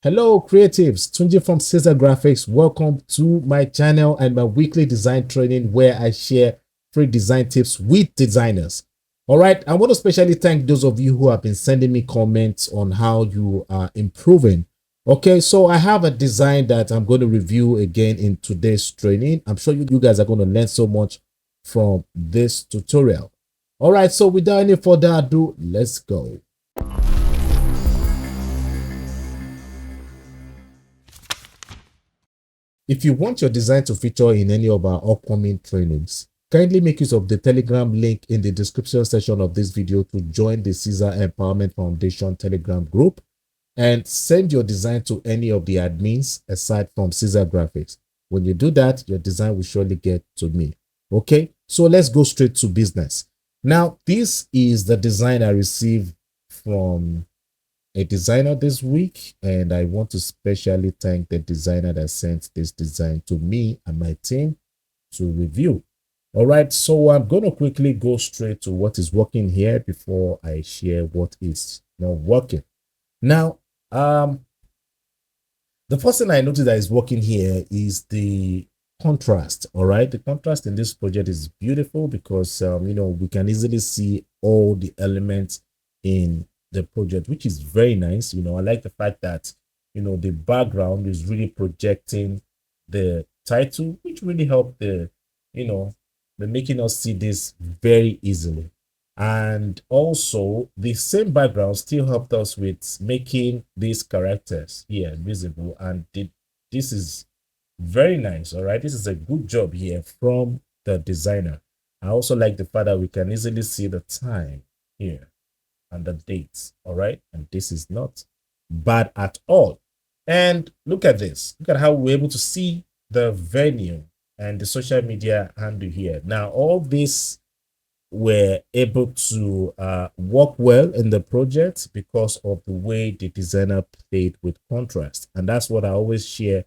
Hello creatives, Tunji from Caesar Graphics. Welcome to my channel and my weekly design training where I share free design tips with designers. All right, I want to especially thank those of you who have been sending me comments on how you are improving. Okay, so I have a design that I'm going to review again in today's training. I'm sure you guys are going to learn so much from this tutorial. All right, so without any further ado, let's go. If you want your design to feature in any of our upcoming trainings, kindly make use of the Telegram link in the description section of this video to join the Caesar Empowerment Foundation Telegram group and send your design to any of the admins aside from Caesar Graphics. When you do that, your design will surely get to me. Okay, so let's go straight to business. Now, this is the design I received from a designer this week, and I want to specially thank the designer that sent this design to me and my team to review. All right, so I'm going to quickly go straight to what is working here before I share what is not working. Now, the first thing I noticed that is working here is the contrast. All right, the contrast in this project is beautiful because we can easily see all the elements in the project, which is very nice. I like the fact that the background is really projecting the title, which really helped the making us see this very easily. And also the same background still helped us with making these characters here visible, and this is very nice. All right, this is a good job here from the designer. I also like the fact that we can easily see the time here and the dates. All right, and this is not bad at all. And look at this, look at how we're able to see the venue and the social media handle here. Now all this were able to work well in the project because of the way the designer played with contrast. And that's what I always share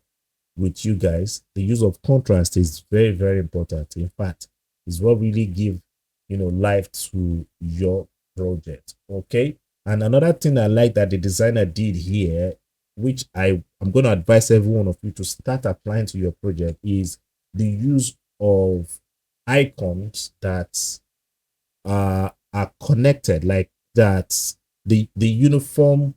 with you guys. The use of contrast is very, very important. In fact, is what really give life to your project. Okay, and another thing I like that the designer did here, which I'm going to advise every one of you to start applying to your project, is the use of icons that are connected, like that, the uniform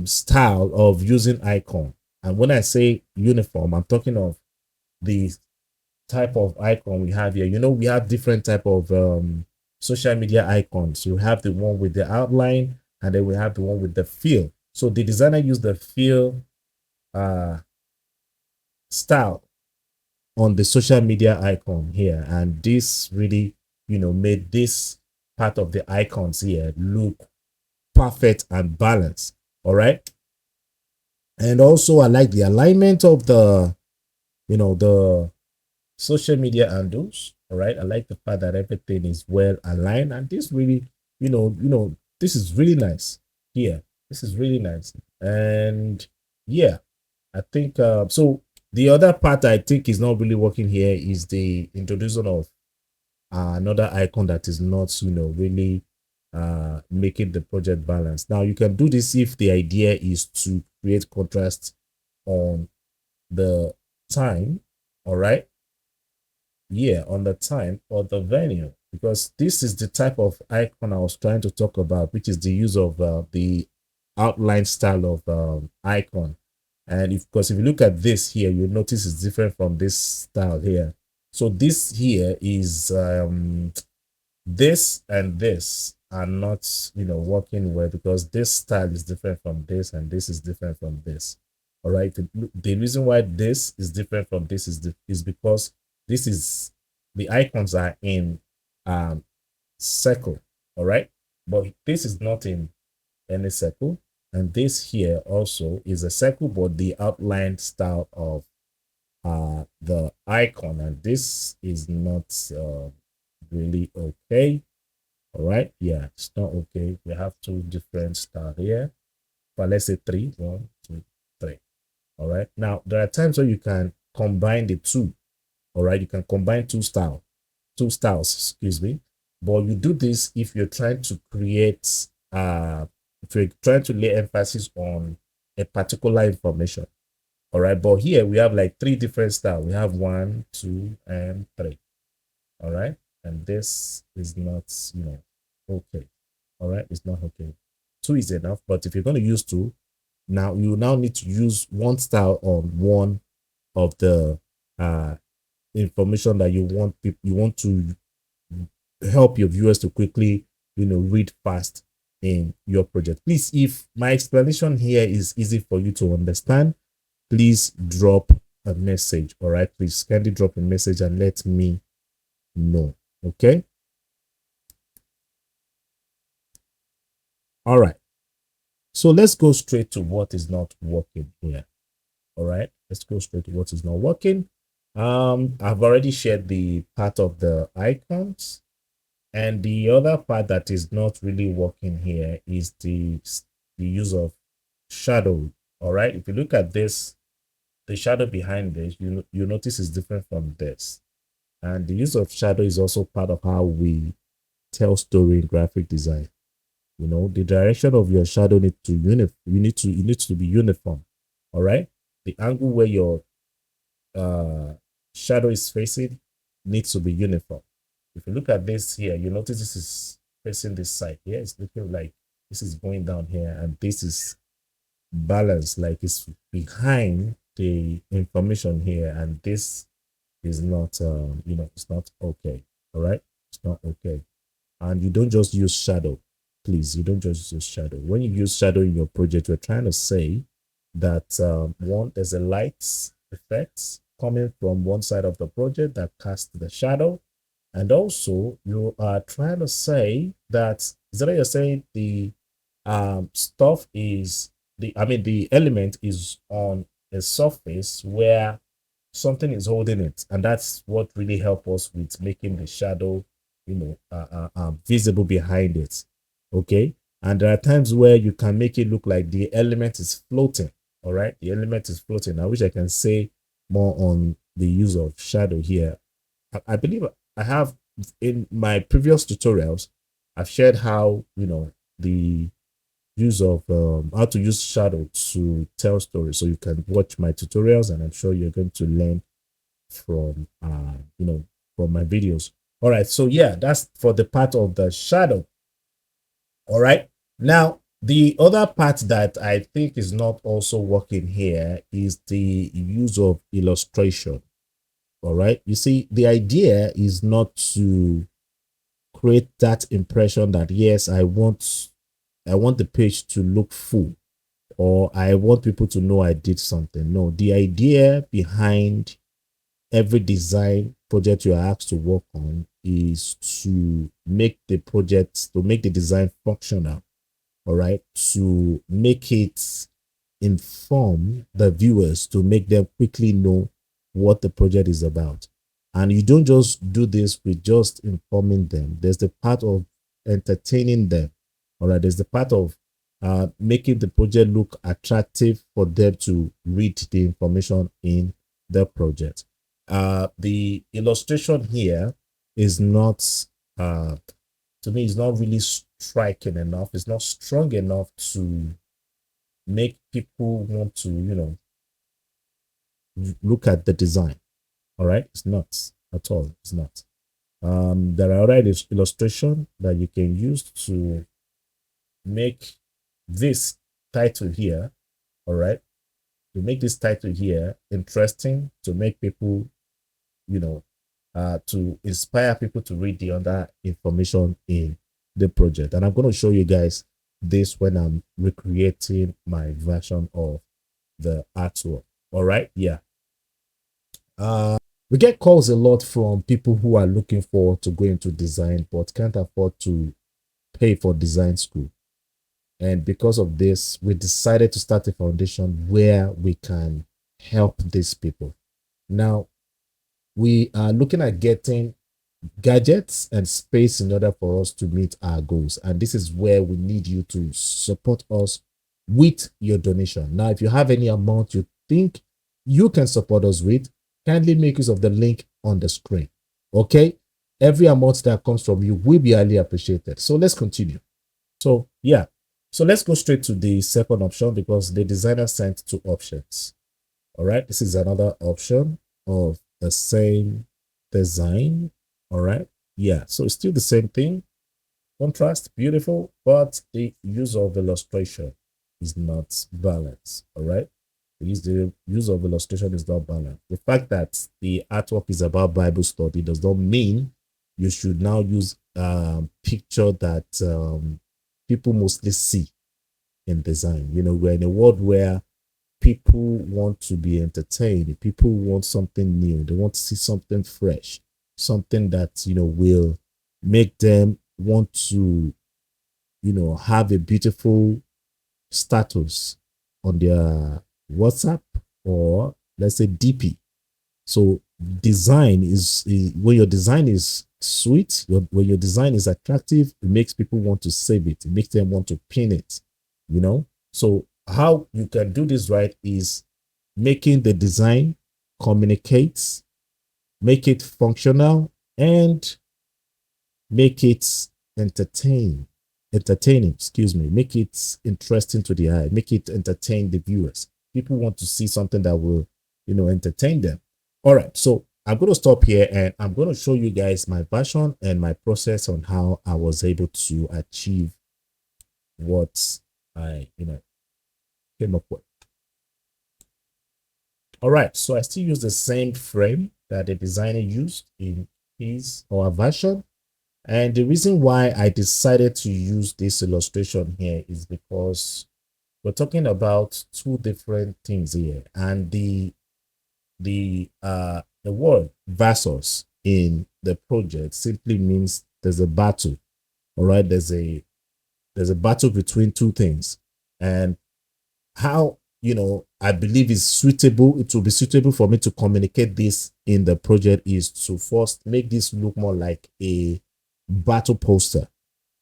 style of using icon. And when I say uniform, I'm talking of the type of icon we have here. We have different type of social media icons. You have the one with the outline, and then we have the one with the fill. So the designer used the fill style on the social media icon here, and this really made this part of the icons here look perfect and balanced. All right, and also I like the alignment of the the social media handles. All right, I like the fact that everything is well aligned, and this really this is really nice here. This is really nice. And yeah, I think so the other part I think is not really working here is the introduction of another icon that is not really making the project balance. Now you can do this if the idea is to create contrast on the time. All right, yeah, on the time or the venue, because this is the type of icon I was trying to talk about, which is the use of the outline style of icon. And if you look at this here, you'll notice it's different from this style here. So this here is this and this are not working well, because this style is different from this and this is different from this. All right, the reason why this is different from this is because this is the icons are in circle. All right, but this is not in any circle, and this here also is a circle, but the outline style of the icon, and this is not really okay. All right, yeah, it's not okay. We have two different style here, but let's say three. 1, 2, 3. All right, now there are times where you can combine the two. All right, you can combine two styles, excuse me, but you do this if you're trying to create if you're trying to lay emphasis on a particular information. All right, but here we have like three different styles. We have 1, 2, and 3. All right, and this is not, okay. All right, it's not okay. 2 is enough, but if you're going to use 2, now you now need to use one style on one of the information that you want to help your viewers to quickly read fast in your project. Please, if my explanation here is easy for you to understand, please drop a message. All right, please kindly drop a message and let me know. Okay, all right, so let's go straight to what is not working here. All right, let's go straight to what is not working. I've already shared the part of the icons, and the other part that is not really working here is the use of shadow. All right, if you look at this, the shadow behind this, you notice is different from this, and the use of shadow is also part of how we tell story in graphic design. The direction of your shadow need to you need to be uniform. All right, the angle where your shadow is facing needs to be uniform. If you look at this here, you notice this is facing this side here. It's looking like this is going down here, and this is balanced, like it's behind the information here, and this is not it's not okay. All right, it's not okay. And you don't just use shadow. Please, you don't just use shadow. When you use shadow in your project, we're trying to say that one, there's a light effect coming from one side of the project that casts the shadow, and also you are trying to say that is that you're saying the stuff is the element is on a surface where something is holding it, and that's what really helps us with making the shadow visible behind it. Okay, and there are times where you can make it look like the element is floating. All right, the element is floating. I wish I can say more on the use of shadow here. I believe I have in my previous tutorials, I've shared how the use of how to use shadow to tell stories. So you can watch my tutorials, and I'm sure you're going to learn from from my videos. All right, so yeah, that's for the part of the shadow. All right, now the other part that I think is not also working here is the use of illustration. All right, you see, the idea is not to create that impression that yes, I want the page to look full, or I want people to know I did something. No, the idea behind every design project you are asked to work on is to make the design functional. All right, to make it inform the viewers, to make them quickly know what the project is about. And you don't just do this with just informing them. There's the part of entertaining them. All right, there's the part of making the project look attractive for them to read the information in the project. The illustration here is not to me, it's not really striking enough. It's not strong enough to make people want to look at the design. All right, it's not at all. It's not. There are other illustration that you can use to make this title here. All right, to make this title here interesting, to make people to inspire people to read the other information in the project. And I'm going to show you guys this when I'm recreating my version of the artwork. All right, yeah. We get calls a lot from people who are looking forward to go into design but can't afford to pay for design school. And because of this, we decided to start a foundation where we can help these people. Now, we are looking at getting gadgets and space in order for us to meet our goals. And this is where we need you to support us with your donation. Now, if you have any amount you think you can support us with, kindly make use of the link on the screen. Okay? Every amount that comes from you will be highly appreciated. So let's continue. So, yeah, So let's go straight to the second option because the designer sent two options. All right, this is another option of the same design. All right, yeah, so it's still the same thing. Contrast, beautiful, but the use of illustration is not balanced. All right, the use of illustration is not balanced. The fact that the artwork is about Bible study does not mean you should now use picture that people mostly see in design. You know, we're in a world where people want to be entertained. People want something new. They want to see something fresh, something that, you know, will make them want to, you know, have a beautiful status on their WhatsApp or let's say DP. So design is when your design is sweet, when your design is attractive, it makes people want to save it. It makes them want to pin it, you know. So how you can do this right is making the design communicate, make it functional, and make it entertaining, excuse me, make it interesting to the eye, make it entertain the viewers. People want to see something that will, you know, entertain them. All right, so I'm going to stop here and I'm going to show you guys my version and my process on how I was able to achieve what I, you know, came up with. All right, so I still use the same frame that the designer used in his or her version. And the reason why I decided to use this illustration here is because we're talking about two different things here. And the word versus in the project simply means there's a battle. All right, there's a battle between two things. And how, you know, I believe is suitable, it will be suitable for me to communicate this in the project is to first make this look more like a battle poster.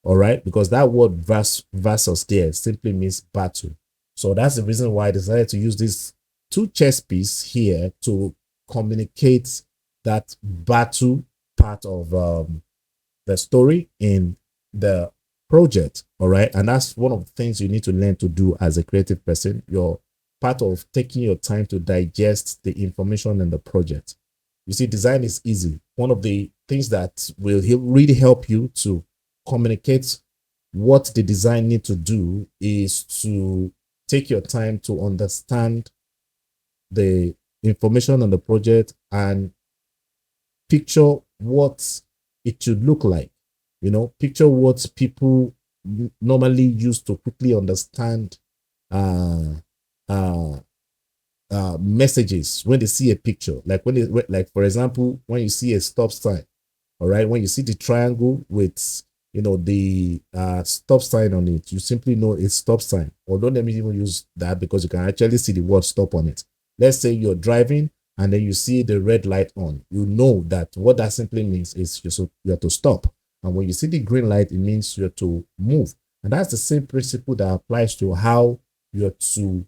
All right, because that word versus there simply means battle. So that's the reason why I decided to use this two chess piece here to communicate that battle part of the story in the project. All right, and that's one of the things you need to learn to do as a creative person. You're part of taking your time to digest the information in the project. You see, design is easy. One of the things that will really help you to communicate what the design need to do is to take your time to understand the information on the project and picture what it should look like. You know, picture what people normally use to quickly understand uh uh messages when they see a picture, like like for example, when you see a stop sign. All right, when you see the triangle with, you know, the stop sign on it, you simply know it's stop sign. Or don't let me even use that because you can actually see the word stop on it. Let's say you're driving and then you see the red light on, you know that what that simply means is you have to stop. And when you see the green light, it means you have to move. And that's the same principle that applies to how you have to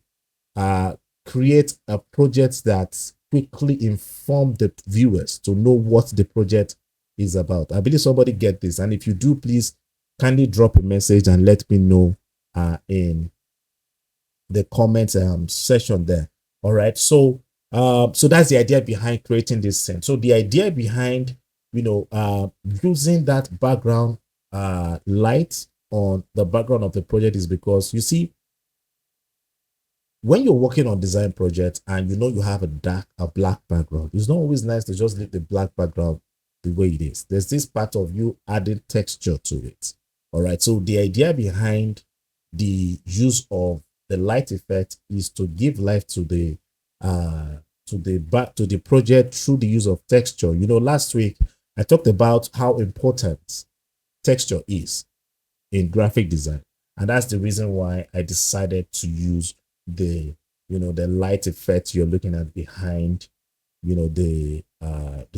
create a project that quickly inform the viewers to know what the project is about. I believe somebody get this, and if you do, please kindly drop a message and let me know in the comments section there. All right, so so that's the idea behind creating this scene. So the idea behind, you know, using that background light on the background of the project is because, you see, when you're working on design projects and you know you have a black background, it's not always nice to just leave the black background the way it is. There's this part of you adding texture to it. All right, so the idea behind the use of the light effect is to give life to the project through the use of texture. You know, last week I talked about how important texture is in graphic design, and that's the reason why I decided to use the, you know, the light effect you're looking at behind, you know, the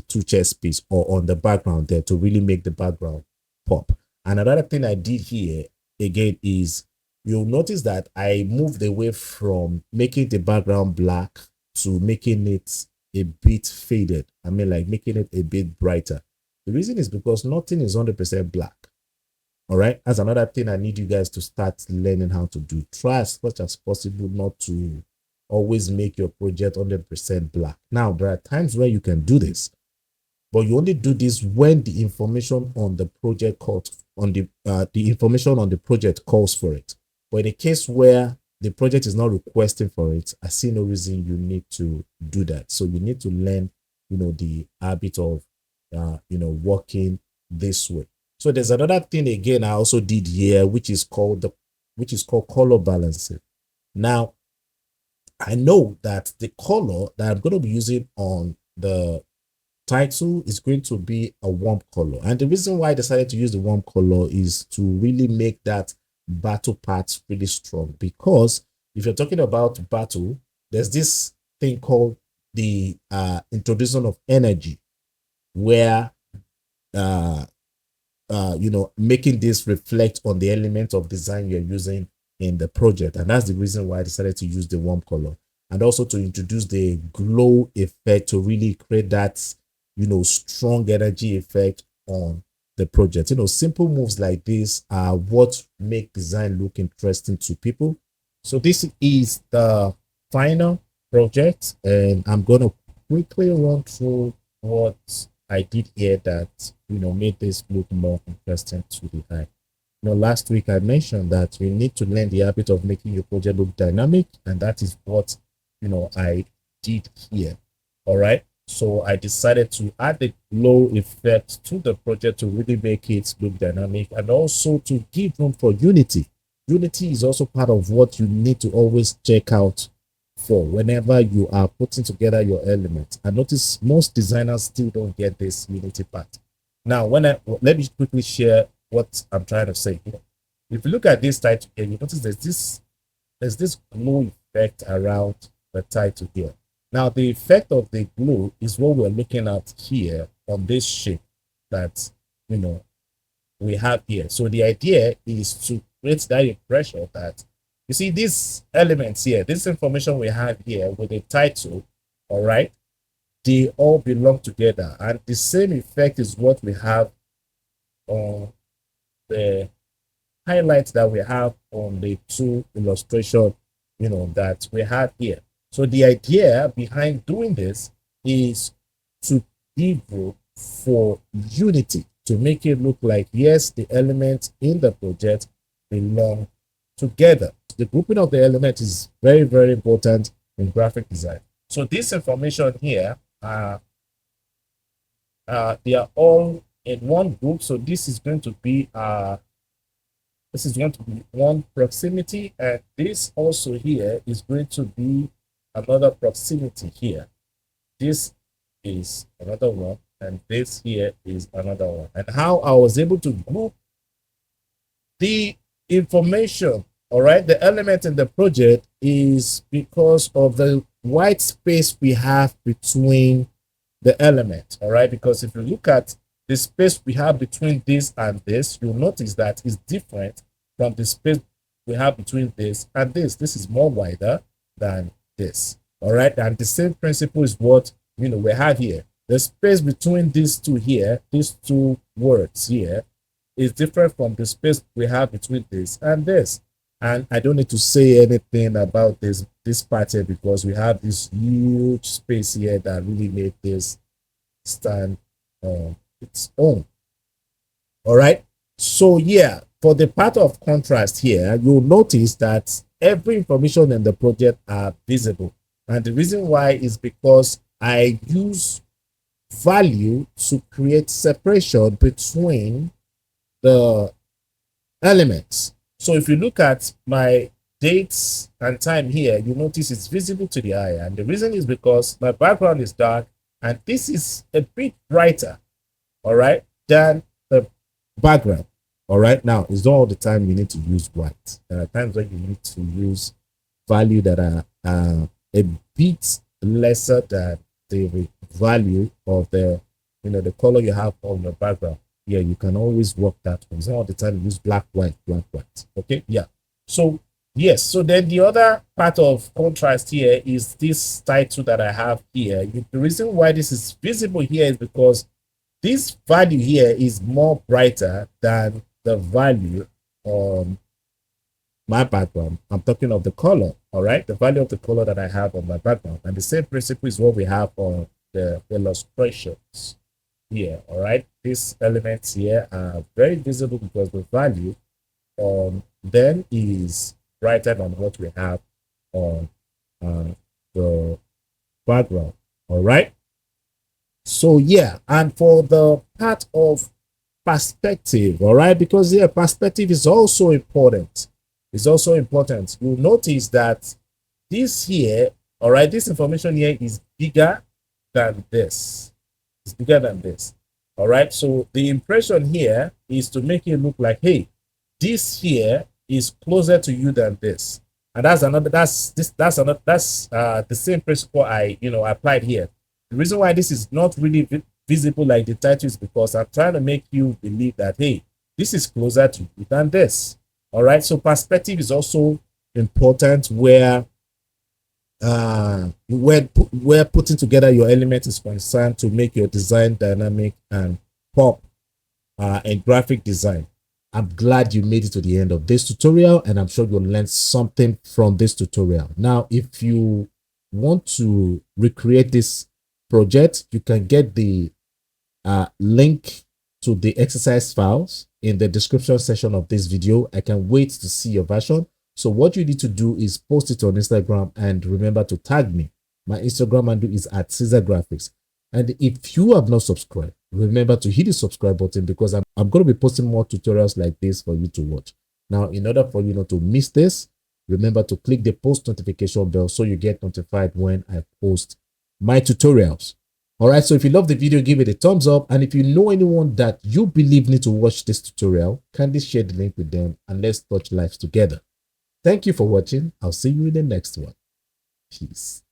two chess piece or on the background there to really make the background pop. And another thing I did here again is you'll notice that I moved away from making the background black to making it a bit faded. I mean, like making it a bit brighter. The reason is because nothing is 100% black. All right. That's another thing I need you guys to start learning how to do. Try as much as possible not to always make your project 100% black. Now, there are times where you can do this, but you only do this when the information on the project calls on the information on the project calls for it. But in a case where the project is not requesting for it, I see no reason you need to do that. So you need to learn, the habit of, working this way. So there's another thing again I also did here, which is called color balancing. Now, I know that the color that I'm going to be using on the title is going to be a warm color. And the reason why I decided to use the warm color is to really make that battle part really strong. Because if you're talking about battle, there's this thing called the introduction of energy, where making this reflect on the element of design you're using in the project. And that's the reason why I decided to use the warm color, and also to introduce the glow effect to really create that, strong energy effect on the project. Simple moves like this are what make design look interesting to people. So this is the final project, and I'm going to quickly run through what I did here that, made this look more interesting to the eye. Last week I mentioned that you need to learn the habit of making your project look dynamic, and that is what, I did here. All right. So I decided to add the glow effect to the project to really make it look dynamic, and also to give room for unity. Unity is also part of what you need to always check out for whenever you are putting together your elements. I notice most designers still don't get this unity part. Now, let me quickly share what I'm trying to say here. If you look at this title here, you notice there's this glow effect around the title here. Now, the effect of the glow is what we're looking at here on this shape that, we have here. So the idea is to create that impression that, you see, these elements here, this information we have here with the title, all right, they all belong together. And the same effect is what we have on the highlights that we have on the two illustration, that we have here. So the idea behind doing this is to give room for unity, to make it look like, yes, the elements in the project belong together. The grouping of the element is very, very important in graphic design. So this information here, they are all in one group. So this is going to be one proximity, and this also here is going to be another proximity here. This is another one, and this here is another one. And how I was able to group the information, all right, the element in the project, is because of the white space we have between the element. All right, because if you look at the space we have between this and this, you'll notice that it's different from the space we have between this and this. This is more wider than this. All right, and the same principle is what we have here. The space between these two here, these two words here, is different from the space we have between this and this. And I don't need to say anything about this part here, because we have this huge space here that really made this stand on its own. All right. So yeah, for the part of contrast here, you'll notice that every information in the project are visible. And the reason why is because I use value to create separation between the elements. So if you look at my dates and time here, you notice it's visible to the eye. And the reason is because my background is dark, and this is a bit brighter, all right, than the background. All right, now it's not all the time you need to use white. There are times when you need to use value that are a bit lesser than the value of the the color you have on your background. Yeah, you can always work that one. It's not all the time you use black, white, black, white. Okay, yeah. So yes, so then the other part of contrast here is this title that I have here. The reason why this is visible here is because this value here is more brighter than the value on my background. I'm talking of the color, all right? The value of the color that I have on my background. And the same principle is what we have on the illustrations here, all right? These elements here are very visible because the value on them is brighter than what we have on the background, all right? So yeah, and for the part of perspective, all right, because yeah, perspective is also important. It's also important. You'll notice that this here, all right, this information here is bigger than this. It's bigger than this. All right. So the impression here is to make it look like, hey, this here is closer to you than this. And that's another, that's the same principle I applied here. The reason why this is not really visible like the title is because I'm trying to make you believe that, hey, this is closer to you than this. All right. So perspective is also important where where putting together your element is concerned to make your design dynamic and pop in graphic design. I'm glad you made it to the end of this tutorial, and I'm sure you'll learn something from this tutorial. Now, if you want to recreate this project, you can get the link to the exercise files in the description section of this video. I can wait to see your version. So what you need to do is post it on Instagram and remember to tag me. My Instagram handle is at Caesar Graphics. And if you have not subscribed, remember to hit the subscribe button because I'm going to be posting more tutorials like this for you to watch. Now, in order for you not to miss this, remember to click the post notification bell so you get notified when I post my tutorials. All right, so if you love the video, give it a thumbs up. And if you know anyone that you believe need to watch this tutorial, kindly share the link with them and let's touch lives together. Thank you for watching. I'll see you in the next one. Peace.